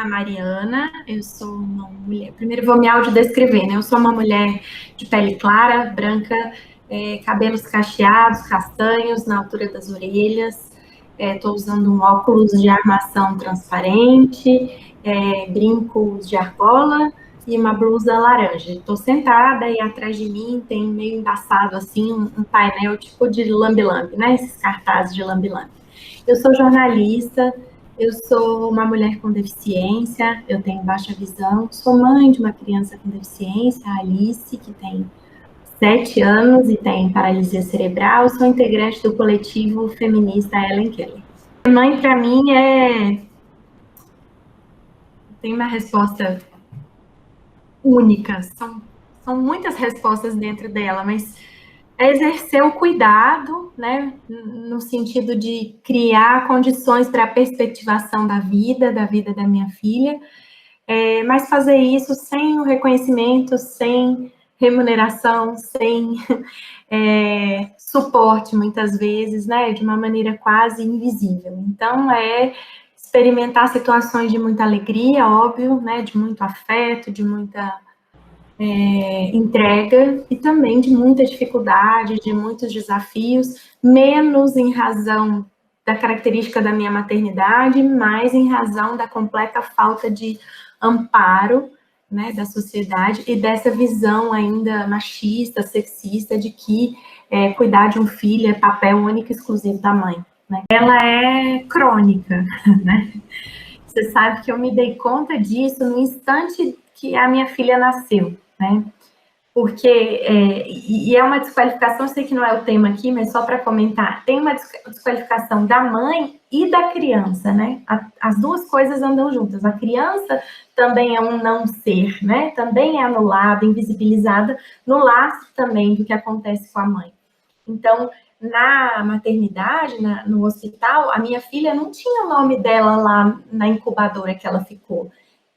a Mariana, eu sou uma mulher. Primeiro vou me autodescrever, né? Eu sou uma mulher de pele clara, branca, cabelos cacheados, castanhos, na altura das orelhas. Estou usando um óculos de armação transparente, brincos de argola e uma blusa laranja. Estou sentada e atrás de mim tem meio embaçado assim um painel tipo de lambe-lambe, né? Esses cartazes de lambe-lambe. Eu sou jornalista. Eu sou uma mulher com deficiência, eu tenho baixa visão, sou mãe de uma criança com deficiência, a Alice, que tem 7 anos e tem paralisia cerebral, sou integrante do coletivo feminista Ellen Keller. Mãe, para mim, tem uma resposta única, são muitas respostas dentro dela, mas é exercer o cuidado, né, no sentido de criar condições para a perspectivação da vida da minha filha, mas fazer isso sem o reconhecimento, sem remuneração, sem suporte, muitas vezes, né, de uma maneira quase invisível. Então, experimentar situações de muita alegria, óbvio, né, de muito afeto, de muita entrega e também de muita dificuldade, de muitos desafios, menos em razão da característica da minha maternidade, mais em razão da completa falta de amparo, né, da sociedade e dessa visão ainda machista, sexista, de que cuidar de um filho é papel único e exclusivo da mãe. Né? Ela é crônica, né? Você sabe que eu me dei conta disso no instante que a minha filha nasceu, né? Porque, e é uma desqualificação, sei que não é o tema aqui, mas só para comentar, tem uma desqualificação da mãe e da criança, né? As duas coisas andam juntas. A criança também é um não ser, né? Também é anulada, invisibilizada no laço também do que acontece com a mãe. Então, na maternidade, no hospital, a minha filha não tinha o nome dela lá na incubadora que ela ficou.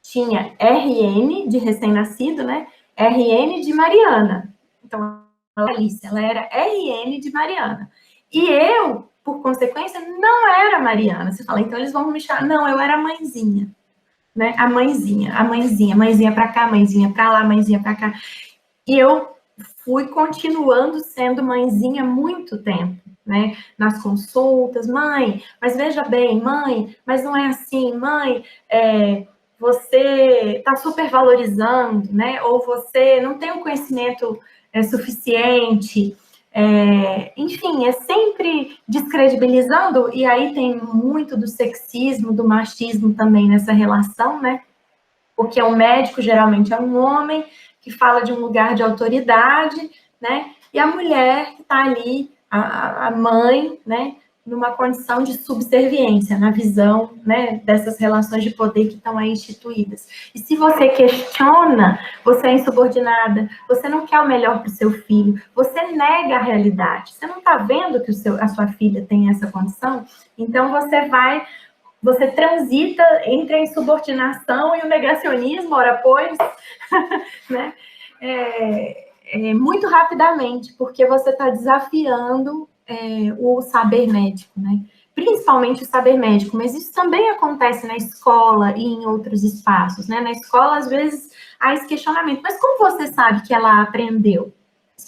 Tinha RN, de recém-nascido, né? RN de Mariana. Então, Alice, ela era RN de Mariana. E eu, por consequência, não era Mariana. Você fala, então eles vão me chamar. Não, eu era a mãezinha. Né? A mãezinha pra cá, mãezinha pra lá, mãezinha pra cá. E eu fui continuando sendo mãezinha muito tempo, né? Nas consultas, mãe, mas veja bem, mãe, mas não é assim, mãe, você está super valorizando, né? Ou você não tem o conhecimento suficiente. Enfim, é sempre descredibilizando, e aí tem muito do sexismo, do machismo também nessa relação, né? Porque o médico geralmente é um homem que fala de um lugar de autoridade, né? E a mulher que está ali, a mãe, né? Numa condição de subserviência, na visão, né? Dessas relações de poder que estão aí instituídas. E se você questiona, você é insubordinada, você não quer o melhor para o seu filho, você nega a realidade. Você não está vendo que a sua filha tem essa condição? Então você transita entre a insubordinação e o negacionismo, ora pois, né? Muito rapidamente, porque você está desafiando o saber médico, né? Principalmente o saber médico, mas isso também acontece na escola e em outros espaços, né? Na escola, às vezes, há esse questionamento, mas como você sabe que ela aprendeu?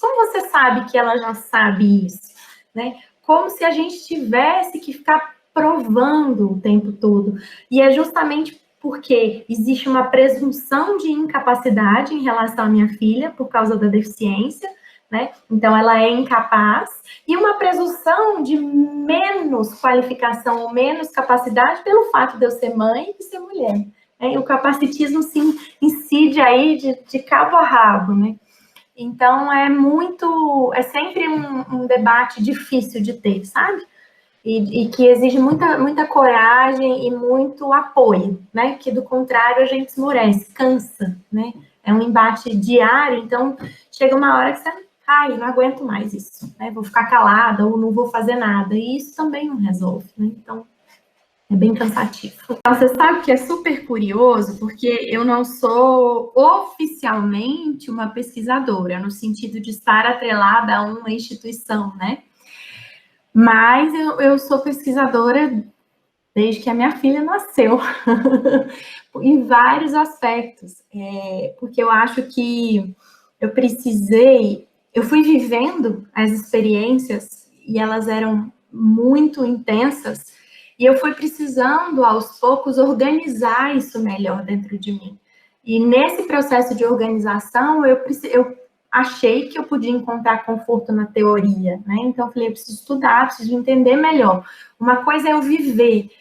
Como você sabe que ela já sabe isso? Né? Como se a gente tivesse que ficar provando o tempo todo. E é justamente porque existe uma presunção de incapacidade em relação à minha filha, por causa da deficiência, né? Então, ela é incapaz, e uma presunção de menos qualificação ou menos capacidade pelo fato de eu ser mãe e ser mulher. Né? E o capacitismo se incide aí de cabo a rabo, né? Então, é sempre um debate difícil de ter, sabe? E que exige muita coragem e muito apoio, né? Que do contrário a gente esmorece, cansa, né? É um embate diário, então chega uma hora que você, não aguento mais isso, né? Vou ficar calada ou não vou fazer nada, e isso também não resolve, né? Então é bem cansativo. Então, você sabe que é super curioso, porque eu não sou oficialmente uma pesquisadora, no sentido de estar atrelada a uma instituição, né? Mas eu sou pesquisadora desde que a minha filha nasceu, em vários aspectos, porque eu acho que eu fui vivendo as experiências e elas eram muito intensas, e eu fui precisando, aos poucos, organizar isso melhor dentro de mim. E nesse processo de organização, eu achei que eu podia encontrar conforto na teoria, né? Então, eu falei, eu preciso estudar, preciso entender melhor. Uma coisa é eu viver,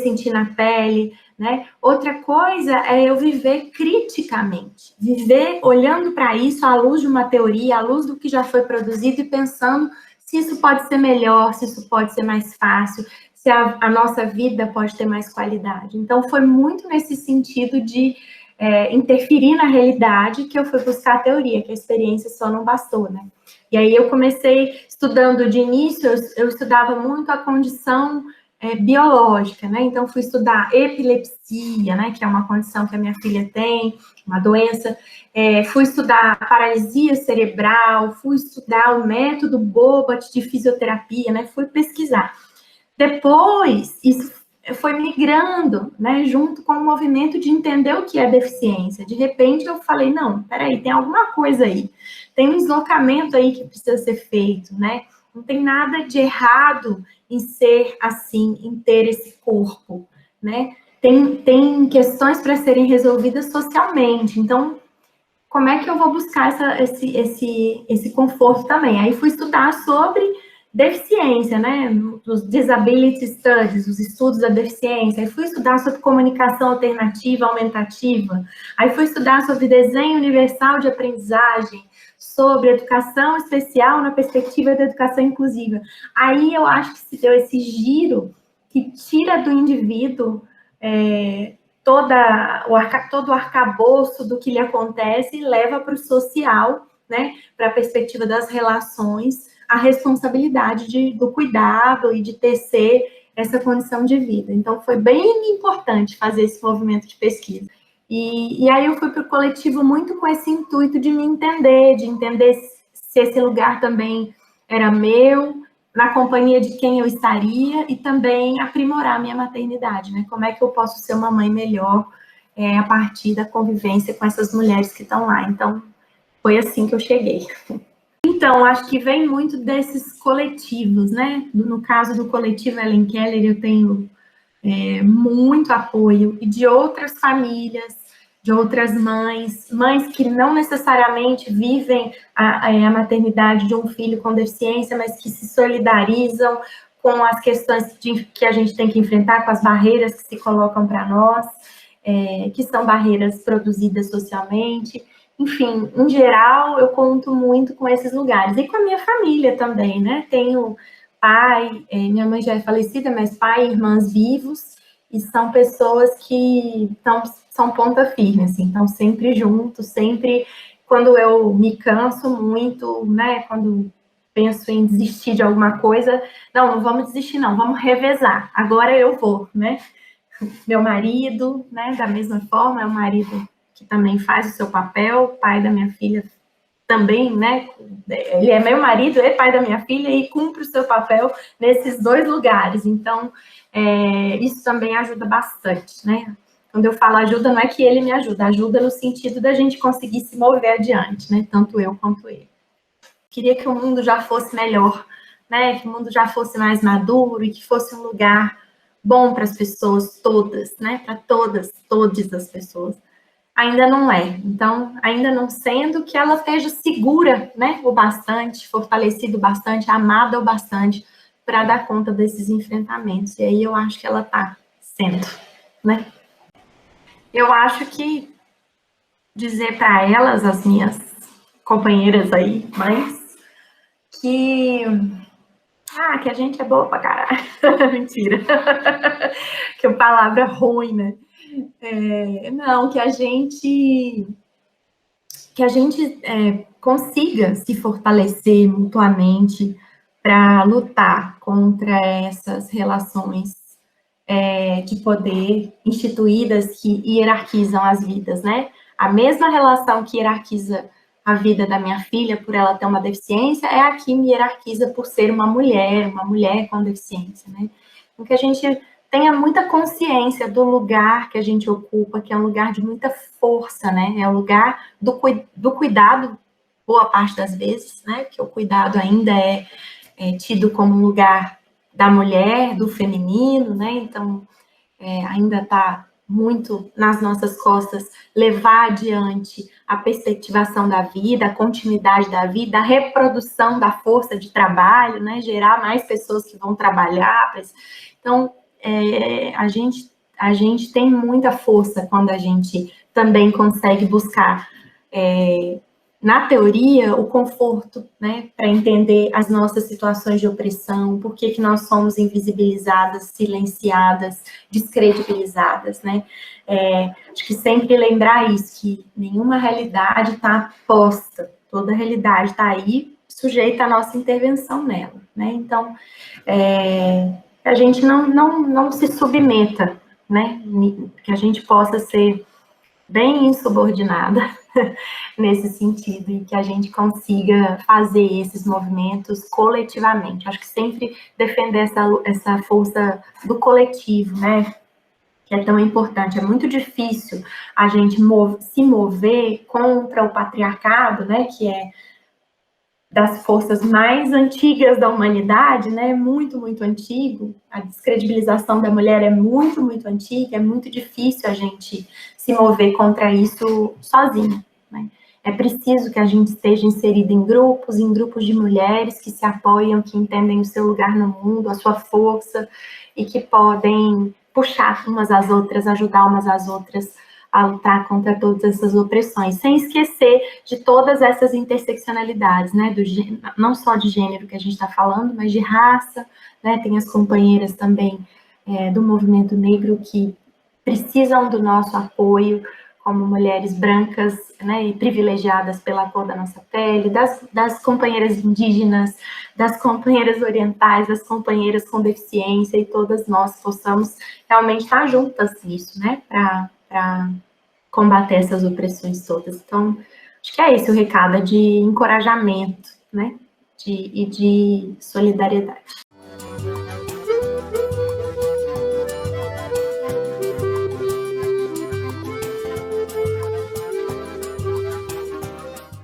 sentir na pele, né? Outra coisa é eu viver criticamente, viver olhando para isso à luz de uma teoria, à luz do que já foi produzido e pensando se isso pode ser melhor, se isso pode ser mais fácil, se a nossa vida pode ter mais qualidade. Então, foi muito nesse sentido de interferir na realidade que eu fui buscar a teoria, que a experiência só não bastou, né? E aí eu comecei estudando de início, eu estudava muito a condição biológica, né? Então, fui estudar epilepsia, né? Que é uma condição que a minha filha tem, uma doença. Fui estudar paralisia cerebral, fui estudar o método Bobat de fisioterapia, né? Fui pesquisar. Depois, isso foi migrando, né? Junto com o movimento de entender o que é deficiência. De repente, eu falei, não, peraí, tem alguma coisa aí. Tem um deslocamento aí que precisa ser feito, né? Não tem nada de errado em ser assim, em ter esse corpo, né? Tem questões para serem resolvidas socialmente. Então, como é que eu vou buscar esse conforto também? Aí fui estudar sobre deficiência, né? Os disability studies, os estudos da deficiência. Aí fui estudar sobre comunicação alternativa, aumentativa. Aí fui estudar sobre desenho universal de aprendizagem, sobre educação especial na perspectiva da educação inclusiva. Aí eu acho que se deu esse giro que tira do indivíduo todo o arcabouço do que lhe acontece e leva para o social, né, para a perspectiva das relações, a responsabilidade do cuidado e de tecer essa condição de vida. Então, foi bem importante fazer esse movimento de pesquisa. E aí eu fui para o coletivo muito com esse intuito de me entender, de entender se esse lugar também era meu, na companhia de quem eu estaria e também aprimorar a minha maternidade, né? Como é que eu posso ser uma mãe melhor a partir da convivência com essas mulheres que estão lá. Então, foi assim que eu cheguei. Então, acho que vem muito desses coletivos, né? No caso do coletivo Ellen Keller, eu tenho muito apoio, e de outras famílias, de outras mães que não necessariamente vivem a maternidade de um filho com deficiência, mas que se solidarizam com as questões que a gente tem que enfrentar, com as barreiras que se colocam para nós, que são barreiras produzidas socialmente. Enfim, em geral, eu conto muito com esses lugares. E com a minha família também, né? Tenho pai, minha mãe já é falecida, mas pai e irmãs vivos, e são pessoas que são ponta firme, assim, estão sempre juntos, sempre, quando eu me canso muito, né, quando penso em desistir de alguma coisa, não vamos desistir não, vamos revezar, agora eu vou, né. Meu marido, né, da mesma forma, é um marido que também faz o seu papel, pai da minha filha também, né, ele é meu marido, é pai da minha filha e cumpre o seu papel nesses dois lugares. Então, isso também ajuda bastante, né? Quando eu falo ajuda, não é que ele me ajuda, ajuda no sentido da gente conseguir se mover adiante, né? Tanto eu quanto ele. Queria que o mundo já fosse melhor, né? Que o mundo já fosse mais maduro e que fosse um lugar bom para as pessoas todas, né? Para todas as pessoas. Ainda não é. Então, ainda não sendo que ela esteja segura, né, o bastante, fortalecido o bastante, amada o bastante para dar conta desses enfrentamentos. E aí eu acho que ela está sendo, né? Eu acho que dizer para elas, as minhas companheiras aí, mães, que a gente é boa pra caralho. Mentira. Que palavra ruim, né? Não, que a gente consiga se fortalecer mutuamente para lutar contra essas relações de poder instituídas que hierarquizam as vidas, né? A mesma relação que hierarquiza a vida da minha filha por ela ter uma deficiência é a que me hierarquiza por ser uma mulher com deficiência, né? Então, que a gente tenha muita consciência do lugar que a gente ocupa, que é um lugar de muita força, né? É o lugar do cuidado, boa parte das vezes, né? Que o cuidado ainda é tido como um lugar da mulher, do feminino, né? Então, ainda está muito nas nossas costas levar adiante a perspectivação da vida, a continuidade da vida, a reprodução da força de trabalho, né? Gerar mais pessoas que vão trabalhar. Então, a gente tem muita força quando a gente também consegue buscar na teoria, o conforto, né, para entender as nossas situações de opressão, por que nós somos invisibilizadas, silenciadas, descredibilizadas, né? Acho que sempre lembrar isso, que nenhuma realidade está posta, toda realidade está aí, sujeita à nossa intervenção nela, né? Então, que a gente não se submeta, né? Que a gente possa ser bem insubordinada nesse sentido e que a gente consiga fazer esses movimentos coletivamente. Acho que sempre defender essa força do coletivo, né? Que é tão importante. É muito difícil a gente se mover contra o patriarcado, né? Que é das forças mais antigas da humanidade, né? Muito, muito antigo. A descredibilização da mulher é muito, muito antiga. É muito difícil a gente se mover contra isso sozinho, né? É preciso que a gente esteja inserido em grupos de mulheres que se apoiam, que entendem o seu lugar no mundo, a sua força, e que podem puxar umas às outras, ajudar umas às outras a lutar contra todas essas opressões, sem esquecer de todas essas interseccionalidades, né, não só de gênero que a gente está falando, mas de raça, né, tem as companheiras também do movimento negro que precisam do nosso apoio, como mulheres brancas, né, e privilegiadas pela cor da nossa pele, das companheiras indígenas, das companheiras orientais, das companheiras com deficiência, e todas nós possamos realmente estar juntas nisso, né, para combater essas opressões todas. Então, acho que é esse o recado, é de encorajamento, né, e de solidariedade.